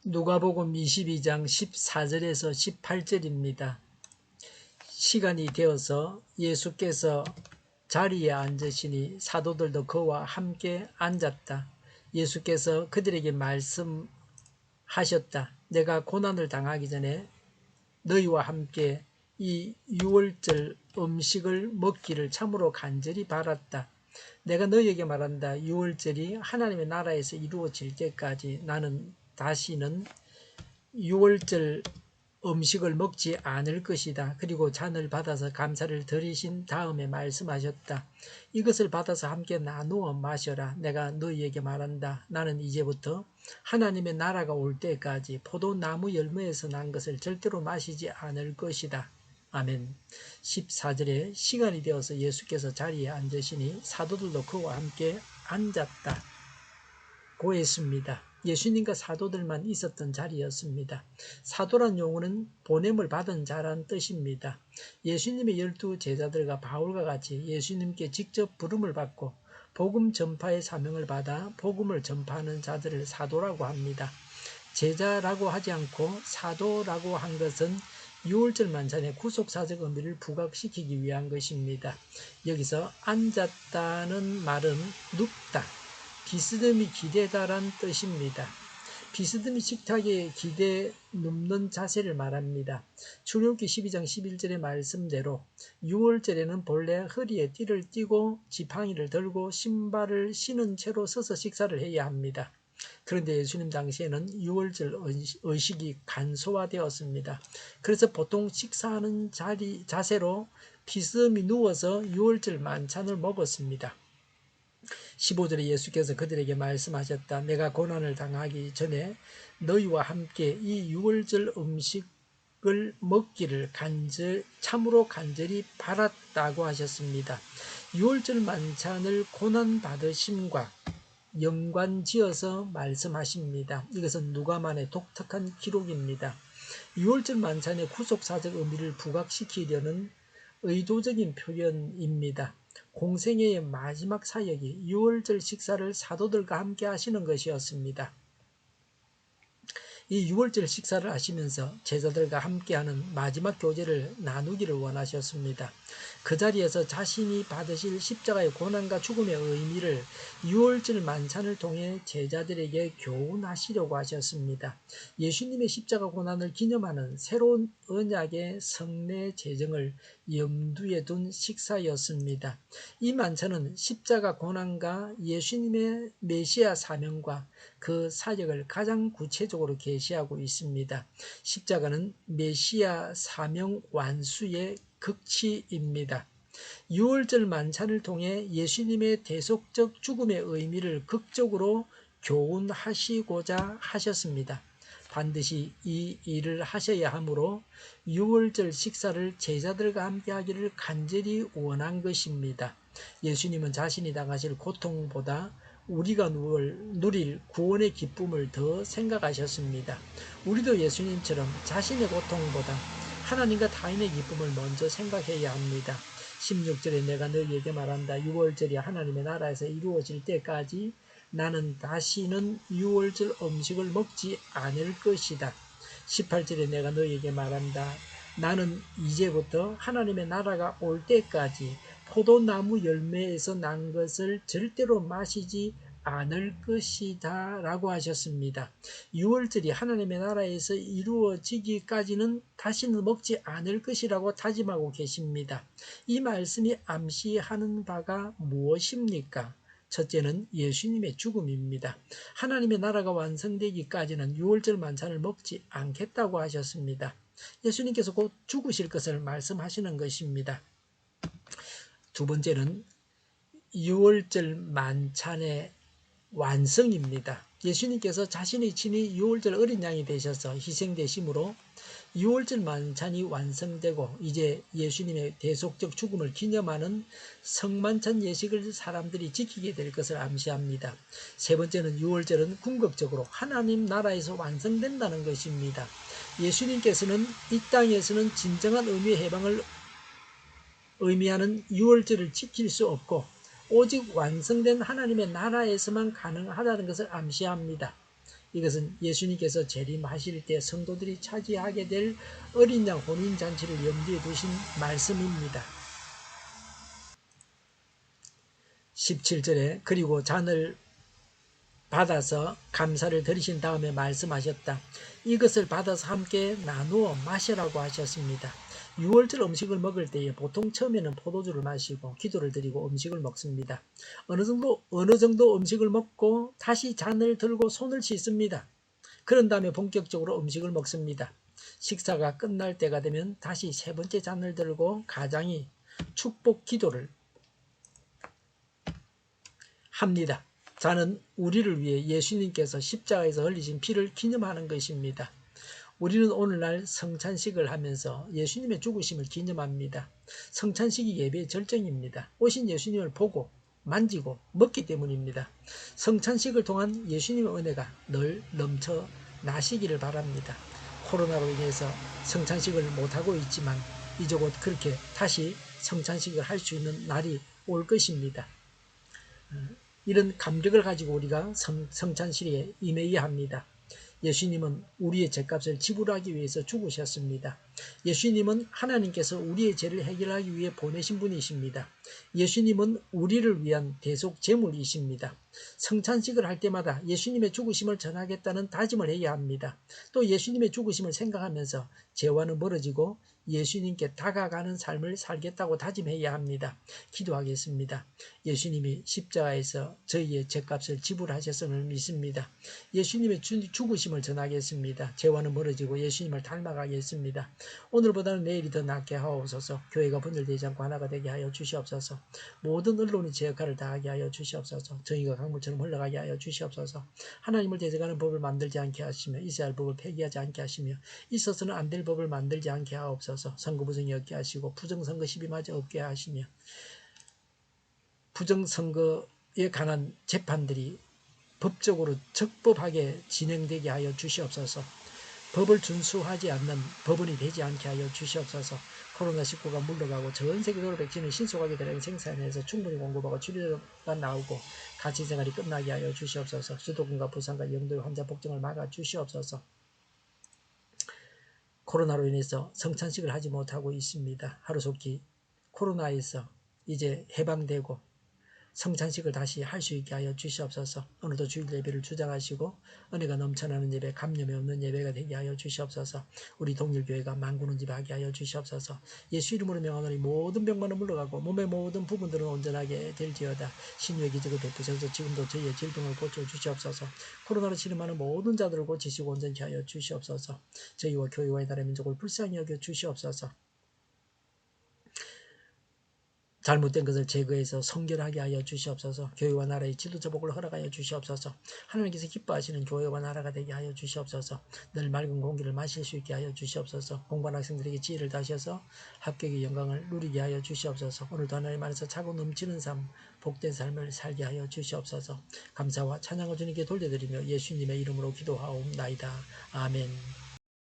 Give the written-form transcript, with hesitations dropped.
누가복음 22장 14절에서 18절입니다. 시간이 되어서 예수께서 자리에 앉으시니 사도들도 그와 함께 앉았다. 예수께서 그들에게 말씀하셨다. 내가 고난을 당하기 전에 너희와 함께 이 유월절 음식을 먹기를 참으로 간절히 바랐다. 내가 너희에게 말한다. 유월절이 하나님의 나라에서 이루어질 때까지 나는 다시는 유월절 음식을 먹지 않을 것이다. 그리고 잔을 받아서 감사를 드리신 다음에 말씀하셨다. 이것을 받아서 함께 나누어 마셔라. 내가 너희에게 말한다. 나는 이제부터 하나님의 나라가 올 때까지 포도나무 열매에서 난 것을 절대로 마시지 않을 것이다. 아멘. 14절에 시간이 되어서 예수께서 자리에 앉으시니 사도들도 그와 함께 앉았다. 고했습니다. 예수님과 사도들만 있었던 자리였습니다. 사도란 용어는 보냄을 받은 자란 뜻입니다. 예수님의 12 제자들과 바울과 같이 예수님께 직접 부름을 받고 복음 전파의 사명을 받아 복음을 전파하는 자들을 사도라고 합니다. 제자라고 하지 않고 사도라고 한 것은 유월절 만찬의 구속사적 의미를 부각시키기 위한 것입니다. 여기서 앉았다는 말은 눕다, 비스듬히 기대다란 뜻입니다. 비스듬히 식탁에 기대 눕는 자세를 말합니다. 출애굽기 12장 11절의 말씀대로 유월절에는 본래 허리에 띠를 띠고 지팡이를 들고 신발을 신은 채로 서서 식사를 해야 합니다. 그런데 예수님 당시에는 유월절 의식이 간소화되었습니다. 그래서 보통 식사하는 자세로 비스듬히 누워서 유월절 만찬을 먹었습니다. 15절에 예수께서 그들에게 말씀하셨다. 내가 고난을 당하기 전에 너희와 함께 이 유월절 음식을 먹기를 참으로 간절히 바랐다고 하셨습니다. 유월절 만찬을 고난받으심과 연관지어서 말씀하십니다. 이것은 누가만의 독특한 기록입니다. 유월절 만찬의 구속사적 의미를 부각시키려는 의도적인 표현입니다. 공생애의 마지막 사역이 유월절 식사를 사도들과 함께 하시는 것이었습니다. 이 유월절 식사를 하시면서 제자들과 함께하는 마지막 교제를 나누기를 원하셨습니다. 그 자리에서 자신이 받으실 십자가의 고난과 죽음의 의미를 유월절 만찬을 통해 제자들에게 교훈하시려고 하셨습니다. 예수님의 십자가 고난을 기념하는 새로운 언약의 성례 제정을 염두에 둔 식사였습니다. 이 만찬은 십자가 고난과 예수님의 메시아 사명과 그 사역을 가장 구체적으로 계시하고 있습니다. 십자가는 메시아 사명 완수의 극치입니다. 유월절 만찬을 통해 예수님의 대속적 죽음의 의미를 극적으로 교훈하시고자 하셨습니다. 반드시 이 일을 하셔야 하므로 유월절 식사를 제자들과 함께 하기를 간절히 원한 것입니다. 예수님은 자신이 당하실 고통보다 우리가 누릴 구원의 기쁨을 더 생각하셨습니다. 우리도 예수님처럼 자신의 고통보다 하나님과 타인의 기쁨을 먼저 생각해야 합니다. 16절에 내가 너희에게 말한다. 유월절이 하나님의 나라에서 이루어질 때까지 나는 다시는 유월절 음식을 먹지 않을 것이다. 18절에 내가 너희에게 말한다. 나는 이제부터 하나님의 나라가 올 때까지 포도나무 열매에서 난 것을 절대로 마시지 않을 것이다 라고 하셨습니다. 유월절이 하나님의 나라에서 이루어지기까지는 다시는 먹지 않을 것이라고 다짐하고 계십니다. 이 말씀이 암시하는 바가 무엇입니까? 첫째는 예수님의 죽음입니다. 하나님의 나라가 완성되기까지는 유월절 만찬을 먹지 않겠다고 하셨습니다. 예수님께서 곧 죽으실 것을 말씀하시는 것입니다. 두 번째는 유월절 만찬의 완성입니다. 예수님께서 자신의 친히 유월절 어린 양이 되셔서 희생되심으로 유월절 만찬이 완성되고 이제 예수님의 대속적 죽음을 기념하는 성만찬 예식을 사람들이 지키게 될 것을 암시합니다. 세 번째는 유월절은 궁극적으로 하나님 나라에서 완성된다는 것입니다. 예수님께서는 이 땅에서는 진정한 의미의 해방을 의미하는 유월절을 지킬 수 없고 오직 완성된 하나님의 나라에서만 가능하다는 것을 암시합니다. 이것은 예수님께서 재림하실 때 성도들이 차지하게 될 어린 양 혼인잔치를 염두에 두신 말씀입니다. 17절에 그리고 잔을 받아서 감사를 드리신 다음에 말씀하셨다. 이것을 받아서 함께 나누어 마시라고 하셨습니다. 6월절 음식을 먹을 때에 보통 처음에는 포도주를 마시고 기도를 드리고 음식을 먹습니다. 어느 정도 음식을 먹고 다시 잔을 들고 손을 씻습니다. 그런 다음에 본격적으로 음식을 먹습니다. 식사가 끝날 때가 되면 다시 세 번째 잔을 들고 가장이 축복 기도를 합니다. 잔은 우리를 위해 예수님께서 십자가에서 흘리신 피를 기념하는 것입니다. 우리는 오늘날 성찬식을 하면서 예수님의 죽으심을 기념합니다. 성찬식이 예배의 절정입니다. 오신 예수님을 보고 만지고 먹기 때문입니다. 성찬식을 통한 예수님의 은혜가 늘 넘쳐 나시기를 바랍니다. 코로나로 인해서 성찬식을 못하고 있지만 이제 곧 그렇게 다시 성찬식을 할 수 있는 날이 올 것입니다. 이런 감격을 가지고 우리가 성찬식에 임해야 합니다. 예수님은 우리의 죄값을 지불하기 위해서 죽으셨습니다. 예수님은 하나님께서 우리의 죄를 해결하기 위해 보내신 분이십니다. 예수님은 우리를 위한 대속 제물이십니다. 성찬식을 할 때마다 예수님의 죽으심을 전하겠다는 다짐을 해야 합니다. 또 예수님의 죽으심을 생각하면서 죄와는 멀어지고 예수님께 다가가는 삶을 살겠다고 다짐해야 합니다. 기도하겠습니다. 예수님이 십자가에서 저희의 죄값을 지불하셨음을 믿습니다. 예수님의 죽으심을 전하겠습니다. 죄와는 멀어지고 예수님을 닮아가겠습니다. 오늘보다는 내일이 더 낫게 하옵소서. 교회가 분열되지 않고 하나가 되게 하여 주시옵소서. 모든 언론이 제 역할을 다하게 하여 주시옵소서. 저희가 강물처럼 흘러가게 하여 주시옵소서. 하나님을 대적하는 법을 만들지 않게 하시며 있어야 할 법을 폐기하지 않게 하시며 있어서는 안 될 법을 만들지 않게 하옵소서. 선거 부정이 없게 하시고 부정선거 시비마저 없게 하시며 부정선거에 관한 재판들이 법적으로 적법하게 진행되게 하여 주시옵소서. 법을 준수하지 않는 법원이 되지 않게 하여 주시옵소서. 코로나19가 물러가고 전 세계적으로 백신을 신속하게 대량 생산해서 충분히 공급하고 치료가 나오고 가치생활이 끝나게 하여 주시옵소서. 수도권과 부산과 영도의 환자 폭증을 막아 주시옵소서. 코로나로 인해서 성찬식을 하지 못하고 있습니다. 하루속히 코로나에서 이제 해방되고 성찬식을 다시 할 수 있게 하여 주시옵소서. 오늘도 주일 예배를 주장하시고 은혜가 넘쳐나는 예배, 감염이 없는 예배가 되게 하여 주시옵소서. 우리 동일교회가 만군을 지배하게 하여 주시옵소서. 예수 이름으로 명하노니 모든 병만은 물러가고 몸의 모든 부분들은 온전하게 될지어다. 신유의 기적을 베푸셔서 지금도 저희의 질병을 고쳐주시옵소서. 코로나로 치료하는 모든 자들을 고치시고 온전케 하여 주시옵소서. 저희와 교회와 이 나라의 민족을 불쌍히 여겨 주시옵소서. 잘못된 것을 제거해서 성결하게 하여 주시옵소서. 교회와 나라의 지도자 복을 허락하여 주시옵소서. 하나님께서 기뻐하시는 교회와 나라가 되게 하여 주시옵소서. 늘 맑은 공기를 마실 수 있게 하여 주시옵소서. 공부하는 학생들에게 지혜를 다셔서 합격의 영광을 누리게 하여 주시옵소서. 오늘도 하나님 안에서 차고 넘치는 삶, 복된 삶을 살게 하여 주시옵소서. 감사와 찬양을 주님께 돌려드리며 예수님의 이름으로 기도하옵나이다. 아멘.